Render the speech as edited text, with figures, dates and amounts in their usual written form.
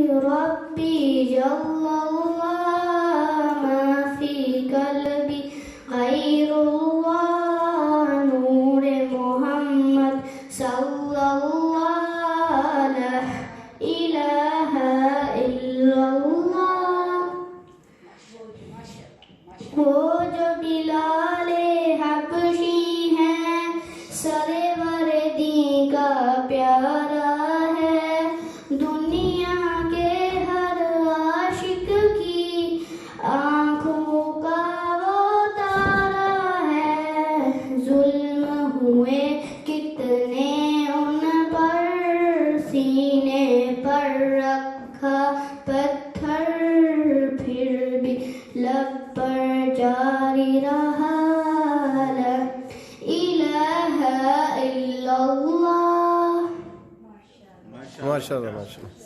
ربي جل الله ما في قلبي غير الله نور محمد صلى الله لا إله إلا الله وہ جو بلال حبشی ہیں سرور دی کا پیارا ہے دنیا کے ہر عاشق کی آنکھوں کا وہ تارا ہے ظلم ہوئے کتنے ان پر سینے پر رکھا پتھر پھر بھی لب پر جاری رہا لا الہ الا اللہ. ماشاء اللہ.